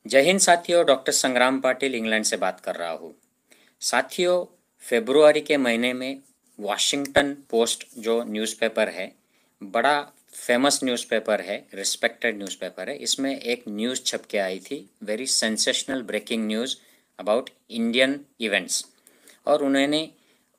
जय हिंद साथियों, डॉक्टर संग्राम पाटिल इंग्लैंड से बात कर रहा हूँ। साथियों, फरवरी के महीने में वॉशिंगटन पोस्ट जो न्यूज़पेपर है, बड़ा फेमस न्यूज़पेपर है, रिस्पेक्टेड न्यूज़पेपर है। इसमें एक न्यूज़ छप के आई थी, very sensational breaking news about Indian events. और उन्होंने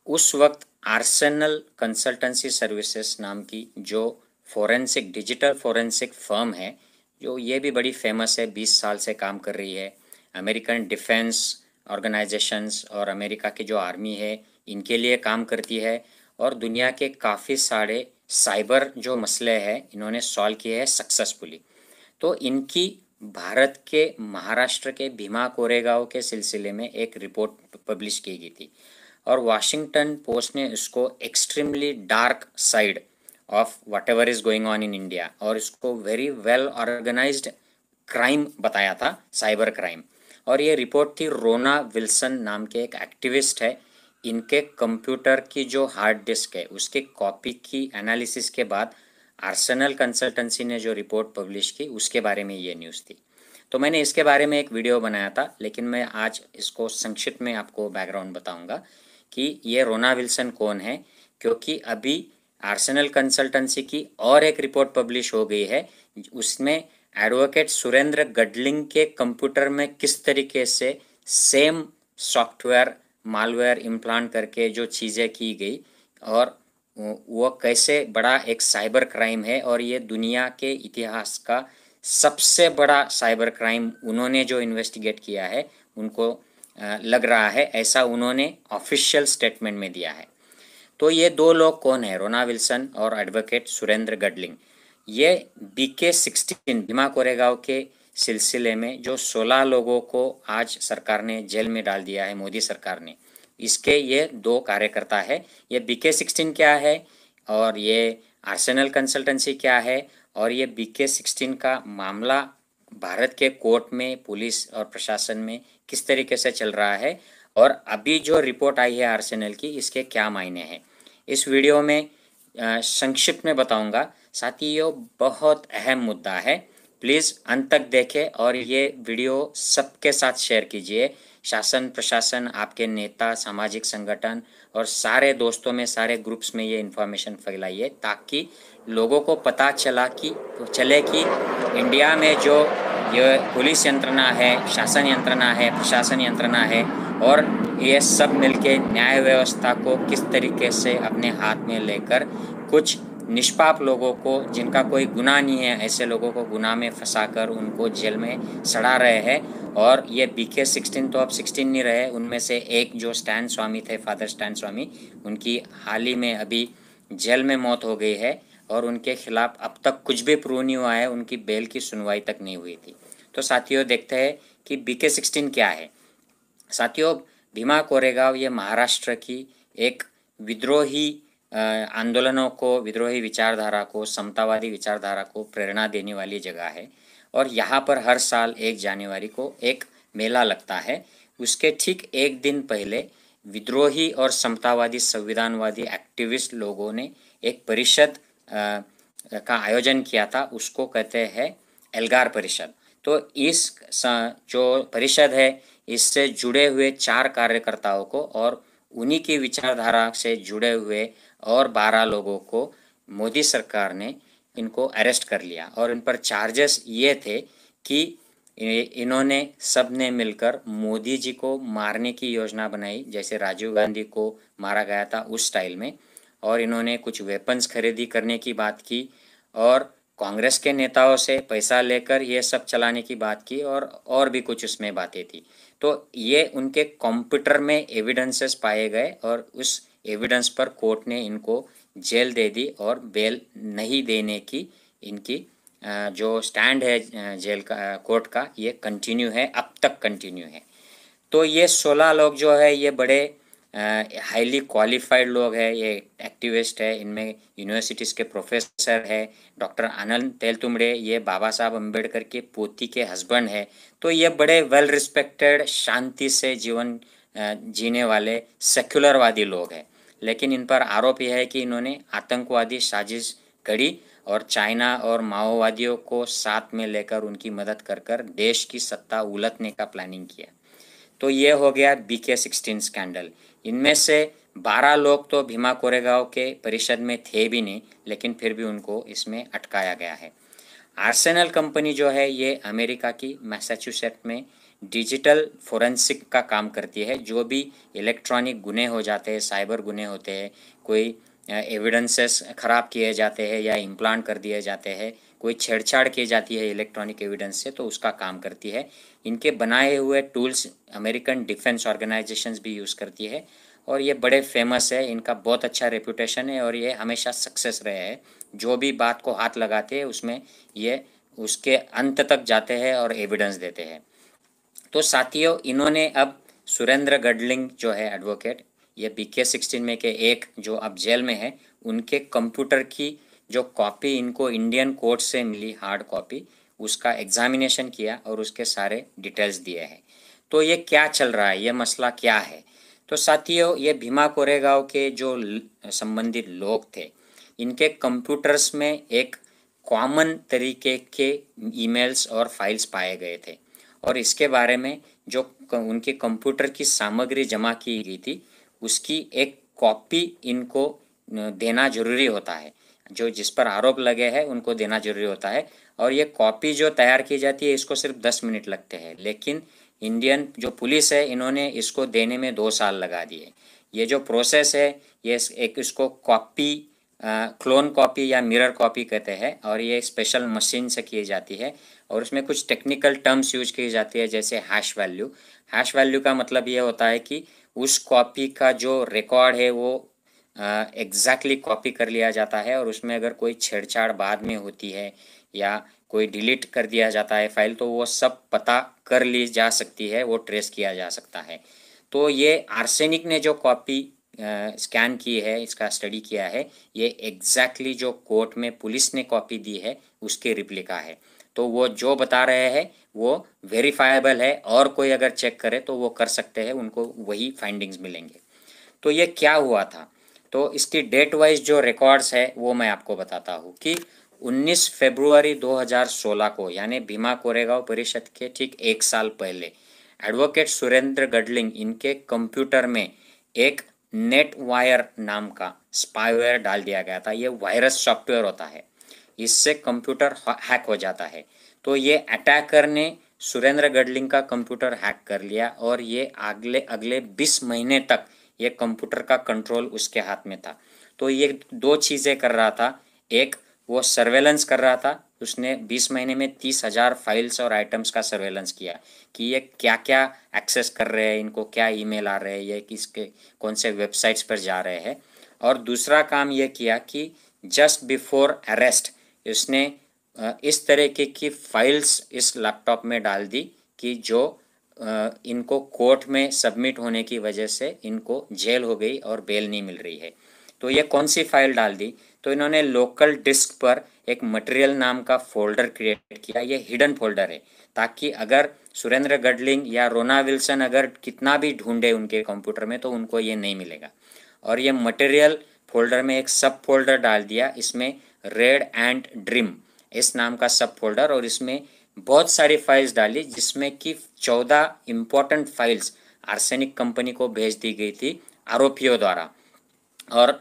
उस वक्त आर्सेनल कंसल्टेंसी सर्विसेज नाम की जो डिजिटल फोरेंसिक फर्म है, जो ये भी बड़ी फेमस है, 20 साल से काम कर रही है। अमेरिकन डिफेंस ऑर्गेनाइजेशंस और अमेरिका की जो आर्मी है, इनके लिए काम करती है। और दुनिया के काफ़ी सारे साइबर जो मसले हैं, इन्होंने सॉल्व किए हैं सक्सेसफुली। तो इनकी भारत के महाराष्ट्र के भीमा कोरेगांव के सिलसिले में एक रिपोर्ट पब्लिश की गई थी। और वाशिंगटन पोस्ट ने इसको extremely dark side of what ever is going on in India, और इसको वेरी वेल ऑर्गेनाइज्ड क्राइम बताया था, साइबर क्राइम। और ये रिपोर्ट थी रोना विल्सन नाम के एक एक्टिविस्ट है, इनके कंप्यूटर की जो हार्ड डिस्क है उसकी कॉपी की एनालिसिस के बाद आर्सेनल कंसल्टेंसी ने जो रिपोर्ट पब्लिश की, उसके बारे में ये न्यूज़ थी। तो मैंने इसके बारे में एक वीडियो बनाया था, लेकिन मैं आज इसको संक्षिप्त में आपको बैकग्राउंड बताऊंगा कि ये रोना विल्सन कौन है। क्योंकि अभी आर्सेनल कंसल्टेंसी की और एक रिपोर्ट पब्लिश हो गई है, उसमें एडवोकेट सुरेंद्र गडलिंग के कंप्यूटर में किस तरीके से सेम सॉफ्टवेयर मालवेयर इम्प्लांट करके जो चीज़ें की गई, और वो कैसे बड़ा एक साइबर क्राइम है। और ये दुनिया के इतिहास का सबसे बड़ा साइबर क्राइम उन्होंने जो इन्वेस्टिगेट किया है, उनको लग रहा है, ऐसा उन्होंने ऑफिशियल स्टेटमेंट में दिया है। तो ये दो लोग कौन है, रोना विल्सन और एडवोकेट सुरेंद्र गडलिंग। ये BK16 भीमा कोरेगांव के सिलसिले में जो 16 लोगों को आज सरकार ने जेल में डाल दिया है, मोदी सरकार ने, इसके ये दो कार्यकर्ता है। ये BK16 क्या है और ये आर्सेनल कंसल्टेंसी क्या है, और ये BK16 का मामला भारत के कोर्ट में, पुलिस और प्रशासन में किस तरीके से चल रहा है, और अभी जो रिपोर्ट आई है आर्सेनल की, इसके क्या मायने हैं, इस वीडियो में संक्षिप्त में बताऊंगा। साथियों, बहुत अहम मुद्दा है, प्लीज़ अंत तक देखें और ये वीडियो सबके साथ शेयर कीजिए। शासन प्रशासन, आपके नेता, सामाजिक संगठन और सारे दोस्तों में, सारे ग्रुप्स में ये इन्फॉर्मेशन फैलाइए, ताकि लोगों को पता चले कि इंडिया में जो ये पुलिस यंत्रणा है, शासन यंत्रणा है, प्रशासन यंत्रणा है, और ये सब मिलके न्याय व्यवस्था को किस तरीके से अपने हाथ में लेकर कुछ निष्पाप लोगों को, जिनका कोई गुनाह नहीं है, ऐसे लोगों को गुनाह में फंसाकर उनको जेल में सड़ा रहे हैं। और ये BK16 तो अब 16 नहीं रहे, उनमें से एक जो स्टैन स्वामी थे, फादर स्टैन स्वामी, उनकी हाल ही में अभी जेल में मौत हो गई है, और उनके खिलाफ अब तक कुछ भी प्रूव नहीं हुआ है, उनकी बेल की सुनवाई तक नहीं हुई थी। तो साथियों, देखते हैं कि BK16 क्या है। साथियों, भीमा कोरेगांव ये महाराष्ट्र की एक विद्रोही आंदोलनों को, विद्रोही विचारधारा को, समतावादी विचारधारा को प्रेरणा देने वाली जगह है। और यहाँ पर हर साल 1 जनवरी को एक मेला लगता है। उसके ठीक एक दिन पहले विद्रोही और समतावादी संविधानवादी एक्टिविस्ट लोगों ने एक परिषद का आयोजन किया था, उसको कहते हैं एल्गार परिषद। तो इस जो परिषद है, इससे जुड़े हुए 4 कार्यकर्ताओं को और उन्हीं की विचारधारा से जुड़े हुए और 12 लोगों को मोदी सरकार ने इनको अरेस्ट कर लिया। और इन पर चार्जेस ये थे कि इन्होंने सब ने मिलकर मोदी जी को मारने की योजना बनाई, जैसे राजीव गांधी को मारा गया था उस स्टाइल में। और इन्होंने कुछ वेपन्स खरीदी करने की बात की, और कांग्रेस के नेताओं से पैसा लेकर ये सब चलाने की बात की, और भी कुछ उसमें बातें थी। तो ये उनके कंप्यूटर में एविडेंसेस पाए गए, और उस एविडेंस पर कोर्ट ने इनको जेल दे दी, और बेल नहीं देने की इनकी जो स्टैंड है जेल का, कोर्ट का, ये कंटिन्यू है, अब तक कंटिन्यू है। तो ये 16 लोग जो है, ये बड़े हाईली क्वालिफाइड लोग हैं, ये एक्टिविस्ट है। इनमें यूनिवर्सिटीज़ के प्रोफेसर है, डॉक्टर आनंद तेलतुंबड़े, ये बाबा साहब अम्बेडकर के पोती के हस्बैंड है। तो ये बड़े वेल रिस्पेक्टेड, शांति से जीवन जीने वाले सेक्युलरवादी लोग हैं। लेकिन इन पर आरोप यह है कि इन्होंने आतंकवादी साजिश गढ़ी और चाइना और माओवादियों को साथ में लेकर उनकी मदद कर कर देश की सत्ता उलटने का प्लानिंग किया। तो ये हो गया BK16 स्कैंडल। इनमें से 12 लोग तो भीमा कोरेगांव के परिषद में थे भी नहीं, लेकिन फिर भी उनको इसमें अटकाया गया है। आर्सेनल कंपनी जो है ये अमेरिका की मैसाचुसेट्स में डिजिटल फोरेंसिक का काम करती है। जो भी इलेक्ट्रॉनिक गुने हो जाते हैं, साइबर गुने होते हैं, कोई एविडेंसेस ख़राब किए जाते हैं या इम्प्लांट कर दिए जाते हैं, कोई छेड़छाड़ की जाती है इलेक्ट्रॉनिक एविडेंस से, तो उसका काम करती है। इनके बनाए हुए टूल्स अमेरिकन डिफेंस ऑर्गेनाइजेशंस भी यूज़ करती है और ये बड़े फेमस है। इनका बहुत अच्छा रेपुटेशन है और ये हमेशा सक्सेस रहे हैं। जो भी बात को हाथ लगाते हैं उसमें ये उसके अंत तक जाते हैं और एविडेंस देते हैं। तो साथियों, इन्होंने अब सुरेंद्र गडलिंग जो है एडवोकेट, ये BK16 में के एक जो अब जेल में है, उनके कंप्यूटर की जो कॉपी इनको इंडियन कोर्ट से मिली हार्ड कॉपी, उसका एग्जामिनेशन किया और उसके सारे डिटेल्स दिए हैं। तो ये क्या चल रहा है, ये मसला क्या है? तो साथियों, ये भीमा कोरेगांव के जो संबंधित लोग थे, इनके कंप्यूटर्स में एक कॉमन तरीके के ईमेल्स और फाइल्स पाए गए थे और इसके बारे में जो उनके कंप्यूटर की सामग्री जमा की गई थी उसकी एक कॉपी इनको देना जरूरी होता है। जो जिस पर आरोप लगे हैं उनको देना जरूरी होता है और ये कॉपी जो तैयार की जाती है इसको सिर्फ 10 मिनट लगते हैं, लेकिन इंडियन जो पुलिस है इन्होंने इसको देने में 2 साल लगा दिए। ये जो प्रोसेस है ये एक इसको कॉपी क्लोन कॉपी या मिरर कॉपी कहते हैं और ये स्पेशल मशीन से की जाती है और उसमें कुछ टेक्निकल टर्म्स यूज की जाती है जैसे हैश वैल्यू। हैश वैल्यू का मतलब ये होता है कि उस कॉपी का जो रिकॉर्ड है वो एग्जैक्टली कॉपी कर लिया जाता है और उसमें अगर कोई छेड़छाड़ बाद में होती है या कोई डिलीट कर दिया जाता है फाइल, तो वो सब पता कर ली जा सकती है, वो ट्रेस किया जा सकता है। तो ये आर्सेनिक ने जो कॉपी स्कैन की है, इसका स्टडी किया है, ये एग्जैक्टली जो कोर्ट में पुलिस ने कॉपी दी है उसके रिप्लिका है। तो वो जो बता रहे हैं वो वेरीफाइबल है और कोई अगर चेक करे तो वो कर सकते हैं, उनको वही फाइंडिंग्स मिलेंगे। तो ये क्या हुआ था, तो इसकी डेट वाइज जो रिकॉर्ड्स है वो मैं आपको बताता हूँ कि 19 फरवरी 2016 को, यानी भीमा कोरेगांव परिषद के ठीक 1 साल पहले, एडवोकेट सुरेंद्र गडलिंग इनके कंप्यूटर में एक नेट वायर नाम का स्पाईवेयर डाल दिया गया था। ये वायरस सॉफ्टवेयर होता है, इससे कंप्यूटर हैक हो जाता है। तो ये अटैकर ने सुरेंद्र गडलिंग का कंप्यूटर हैक कर लिया और ये अगले अगले 20 महीने तक ये कंप्यूटर का कंट्रोल उसके हाथ में था। तो ये 2 चीज़ें कर रहा था। एक, वो सर्वेलेंस कर रहा था, उसने 20 महीने में 30,000 फाइल्स और आइटम्स का सर्वेलेंस किया कि ये क्या क्या एक्सेस कर रहे हैं, इनको क्या ईमेल आ रहे हैं, ये किसके कौन से वेबसाइट्स पर जा रहे हैं। और दूसरा काम ये किया कि जस्ट बिफोर अरेस्ट उसने इस तरीके की फाइल्स इस लैपटॉप में डाल दी कि जो इनको कोर्ट में सबमिट होने की वजह से इनको जेल हो गई और बेल नहीं मिल रही है। तो ये कौन सी फाइल डाल दी, तो इन्होंने लोकल डिस्क पर एक मटेरियल नाम का फोल्डर क्रिएट किया। ये हिडन फोल्डर है ताकि अगर सुरेंद्र गडलिंग या रोना विल्सन अगर कितना भी ढूंढे उनके कंप्यूटर में तो उनको ये नहीं मिलेगा। और ये मटेरियल फोल्डर में एक सब फोल्डर डाल दिया, इसमें रेड एंड ड्रीम इस नाम का सब फोल्डर, और इसमें बहुत सारी फाइल्स डाली जिसमें कि 14 इम्पोर्टेंट फाइल्स आर्सेनिक कंपनी को भेज दी गई थी आरोपियों द्वारा। और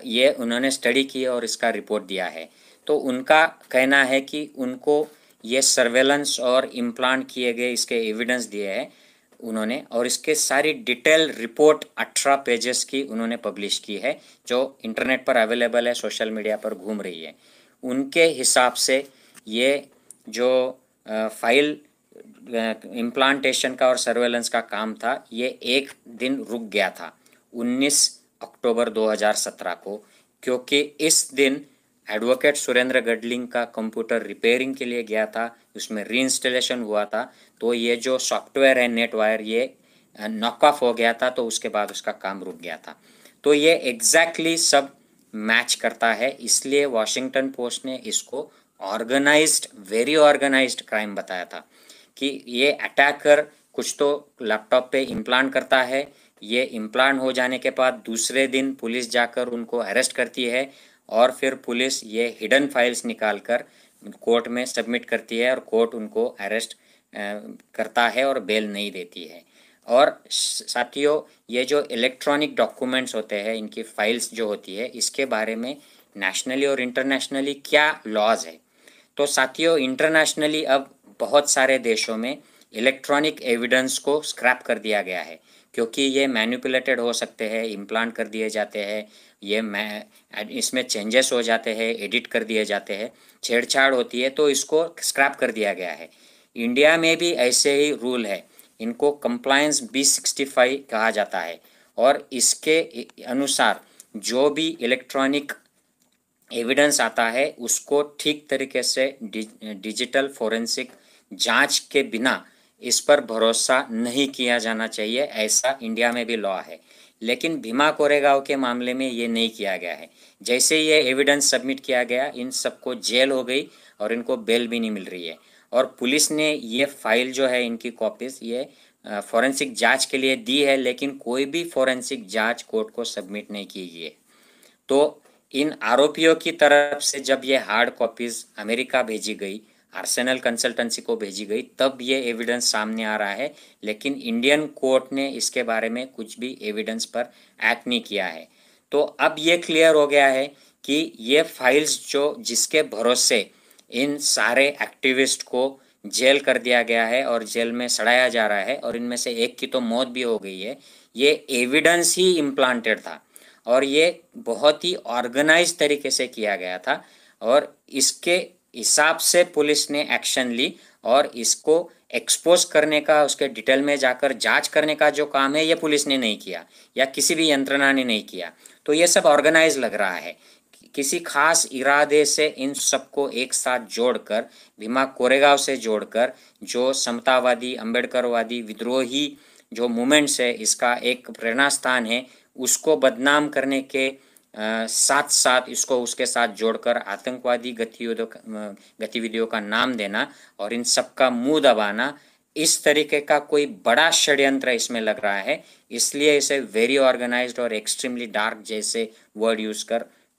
ये उन्होंने स्टडी की और इसका रिपोर्ट दिया है। तो उनका कहना है कि उनको ये सर्वेलेंस और इम्प्लांट किए गए इसके एविडेंस दिए हैं उन्होंने, और इसके सारी डिटेल रिपोर्ट 18 पेजेस की उन्होंने पब्लिश की है जो इंटरनेट पर अवेलेबल है, सोशल मीडिया पर घूम रही है। उनके हिसाब से ये जो फाइल इम्प्लांटेशन का और सर्वेलेंस का काम था ये एक दिन रुक गया था 19 अक्टूबर 2017 को, क्योंकि इस दिन एडवोकेट सुरेंद्र गडलिंग का कंप्यूटर रिपेयरिंग के लिए गया था, उसमें रीइंस्टॉलेशन हुआ था। तो ये जो सॉफ्टवेयर है नेट वायर ये नॉक ऑफ हो गया था, तो उसके बाद उसका काम रुक गया था। तो ये एग्जैक्टली सब मैच करता है, इसलिए वॉशिंगटन पोस्ट ने इसको ऑर्गेनाइज्ड, वेरी ऑर्गेनाइज्ड क्राइम बताया था कि ये अटैकर कुछ तो लैपटॉप पे इम्प्लांट करता है, ये इम्प्लांट हो जाने के बाद दूसरे दिन पुलिस जाकर उनको अरेस्ट करती है और फिर पुलिस ये हिडन फाइल्स निकाल कर कोर्ट में सबमिट करती है और कोर्ट उनको अरेस्ट करता है और बेल नहीं देती है। और साथियों, ये जो इलेक्ट्रॉनिक डॉक्यूमेंट्स होते हैं, इनकी फाइल्स जो होती है, इसके बारे में नेशनली और इंटरनेशनली क्या लॉज है। तो साथियों, इंटरनेशनली अब बहुत सारे देशों में इलेक्ट्रॉनिक एविडेंस को स्क्रैप कर दिया गया है, क्योंकि ये मैनिपुलेटेड हो सकते हैं, इम्प्लांट कर दिए जाते हैं, ये इसमें चेंजेस हो जाते हैं, एडिट कर दिए जाते हैं, छेड़छाड़ होती है, तो इसको स्क्रैप कर दिया गया है। इंडिया में भी ऐसे ही रूल है, इनको कंप्लायंस B65 कहा जाता है। और इसके अनुसार जो भी इलेक्ट्रॉनिक एविडेंस आता है उसको ठीक तरीके से डिजिटल फोरेंसिक जांच के बिना इस पर भरोसा नहीं किया जाना चाहिए, ऐसा इंडिया में भी लॉ है। लेकिन भीमा कोरेगांव के मामले में ये नहीं किया गया है। जैसे ये एविडेंस सबमिट किया गया, इन सबको जेल हो गई और इनको बेल भी नहीं मिल रही है। और पुलिस ने ये फाइल जो है, इनकी कॉपीज ये फोरेंसिक जांच के लिए दी है, लेकिन कोई भी फोरेंसिक जांच कोर्ट को सबमिट नहीं की गई है। तो इन आरोपियों की तरफ से जब ये हार्ड कॉपीज अमेरिका भेजी गई, आर्सेनल कंसल्टेंसी को भेजी गई, तब ये एविडेंस सामने आ रहा है। लेकिन इंडियन कोर्ट ने इसके बारे में कुछ भी एविडेंस पर एक्ट नहीं किया है। तो अब ये क्लियर हो गया है कि ये फाइल्स जो जिसके भरोसे इन सारे एक्टिविस्ट को जेल कर दिया गया है और जेल में सड़ाया जा रहा है, और इनमें से एक की तो मौत भी हो गई है, ये एविडेंस ही इम्प्लांटेड था और ये बहुत ही ऑर्गेनाइज तरीके से किया गया था। और इसके हिसाब से पुलिस ने एक्शन ली और इसको एक्सपोज करने का, उसके डिटेल में जाकर जांच करने का जो काम है, ये पुलिस ने नहीं किया या किसी भी यंत्रणा ने नहीं किया। तो ये सब ऑर्गेनाइज लग रहा है, किसी खास इरादे से इन सबको एक साथ जोड़कर, भीमा कोरेगांव से जोड़कर, जो समतावादी अंबेडकरवादी विद्रोही जो मूवमेंट्स है, इसका एक प्रेरणा स्थान है, उसको बदनाम करने के साथ साथ इसको उसके साथ जोड़कर आतंकवादी गतिविधियों का नाम देना और इन सब का मुंह दबाना, इस तरीके का कोई बड़ा षड्यंत्र इसमें लग रहा है। इसलिए इसे वेरी ऑर्गेनाइज्ड और एक्सट्रीमली डार्क जैसे वर्ड यूज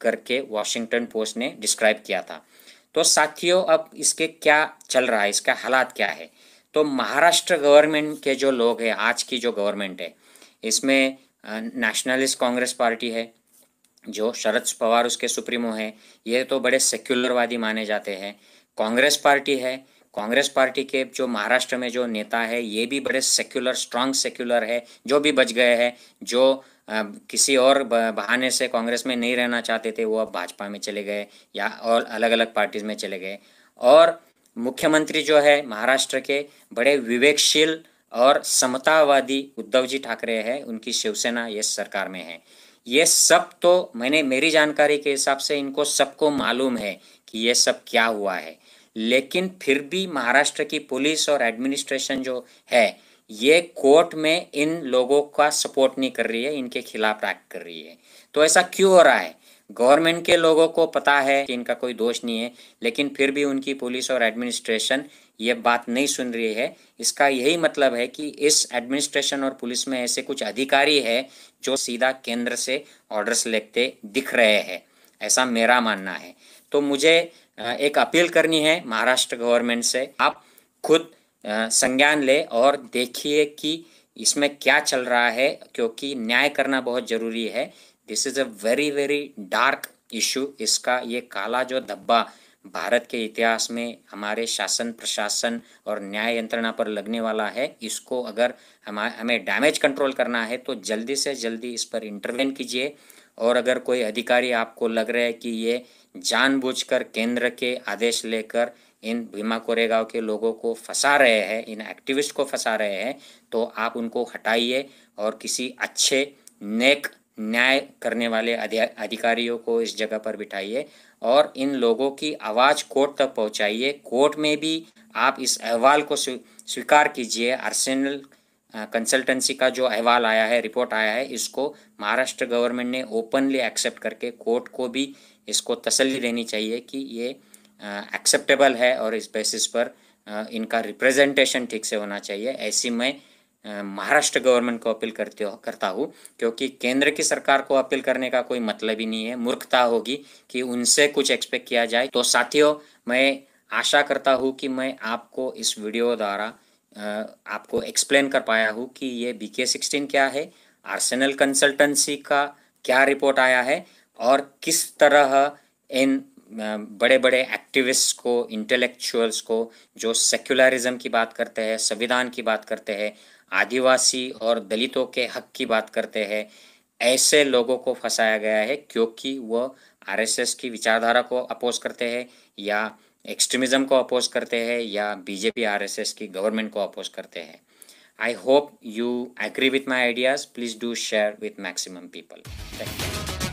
करके वॉशिंगटन पोस्ट ने डिस्क्राइब किया था। तो साथियों, अब इसके क्या चल रहा है, इसका हालात क्या है। तो महाराष्ट्र गवर्नमेंट के जो लोग हैं, आज की जो गवर्नमेंट है, इसमें नेशनलिस्ट कांग्रेस पार्टी है, जो शरद पवार उसके सुप्रीमो हैं, ये तो बड़े सेक्युलरवादी माने जाते हैं। कांग्रेस पार्टी है, कांग्रेस पार्टी के जो महाराष्ट्र में जो नेता है, ये भी बड़े सेक्युलर, स्ट्रांग सेक्युलर है। जो भी बच गए हैं, जो किसी और बहाने से कांग्रेस में नहीं रहना चाहते थे, वो अब भाजपा में चले गए या और अलग अलग पार्टीज में चले गए। और मुख्यमंत्री जो है महाराष्ट्र के, बड़े विवेकशील और समतावादी उद्धव जी ठाकरे हैं, उनकी शिवसेना ये सरकार में है। ये सब तो मेरी जानकारी के हिसाब से इनको सबको मालूम है कि ये सब क्या हुआ है। लेकिन फिर भी महाराष्ट्र की पुलिस और एडमिनिस्ट्रेशन जो है, ये कोर्ट में इन लोगों का सपोर्ट नहीं कर रही है, इनके खिलाफ एक्ट कर रही है। तो ऐसा क्यों हो रहा है? गवर्नमेंट के लोगों को पता है कि इनका कोई दोष नहीं है, लेकिन फिर भी उनकी पुलिस और एडमिनिस्ट्रेशन ये बात नहीं सुन रही है। इसका यही मतलब है कि इस एडमिनिस्ट्रेशन और पुलिस में ऐसे कुछ अधिकारी है जो सीधा केंद्र से ऑर्डर्स लेते दिख रहे हैं, ऐसा मेरा मानना है। तो मुझे एक अपील करनी है महाराष्ट्र गवर्नमेंट से, आप खुद संज्ञान ले और देखिए कि इसमें क्या चल रहा है, क्योंकि न्याय करना बहुत ज़रूरी है। This is a very very dark issue. इसका ये काला जो धब्बा भारत के इतिहास में हमारे शासन प्रशासन और न्याय यंत्रणा पर लगने वाला है, इसको अगर हमें डैमेज कंट्रोल करना है तो जल्दी से जल्दी इस पर इंटरवेन कीजिए। और अगर कोई अधिकारी आपको लग रहा है कि ये जानबूझकर केंद्र के आदेश लेकर इन भीमा कोरेगांव के लोगों को फंसा रहे हैं, इन एक्टिविस्ट को फंसा रहे हैं, तो आप उनको हटाइए और किसी अच्छे नेक न्याय करने वाले अधिकारियों को इस जगह पर बिठाइए और इन लोगों की आवाज़ कोर्ट तक पहुंचाइए। कोर्ट में भी आप इस अहवाल को स्वीकार कीजिए। आर्सेनल कंसल्टेंसी का जो अहवाल आया है, रिपोर्ट आया है, इसको महाराष्ट्र गवर्नमेंट ने ओपनली एक्सेप्ट करके कोर्ट को भी इसको तसल्ली देनी चाहिए कि ये एक्सेप्टेबल है और इस बेसिस पर इनका रिप्रेजेंटेशन ठीक से होना चाहिए। ऐसी मैं महाराष्ट्र गवर्नमेंट को अपील करता हूँ, क्योंकि केंद्र की सरकार को अपील करने का कोई मतलब ही नहीं है, मूर्खता होगी कि उनसे कुछ एक्सपेक्ट किया जाए। तो साथियों, मैं आशा करता हूँ कि मैं आपको इस वीडियो द्वारा आपको एक्सप्लेन कर पाया हूँ कि ये BK16 क्या है, आर्सेनल कंसल्टेंसी का क्या रिपोर्ट आया है, और किस तरह इन बड़े बड़े एक्टिविस्ट को, इंटेलेक्चुअल्स को, जो सेक्युलरिज्म की बात करते हैं, संविधान की बात करते हैं, आदिवासी और दलितों के हक की बात करते हैं, ऐसे लोगों को फंसाया गया है क्योंकि वह आरएसएस की विचारधारा को अपोज करते हैं, या एक्सट्रीमिज्म को अपोज करते हैं, या बीजेपी आरएसएस की गवर्नमेंट को अपोज करते हैं। I hope you agree with my ideas. Please do share with maximum people. Thank you.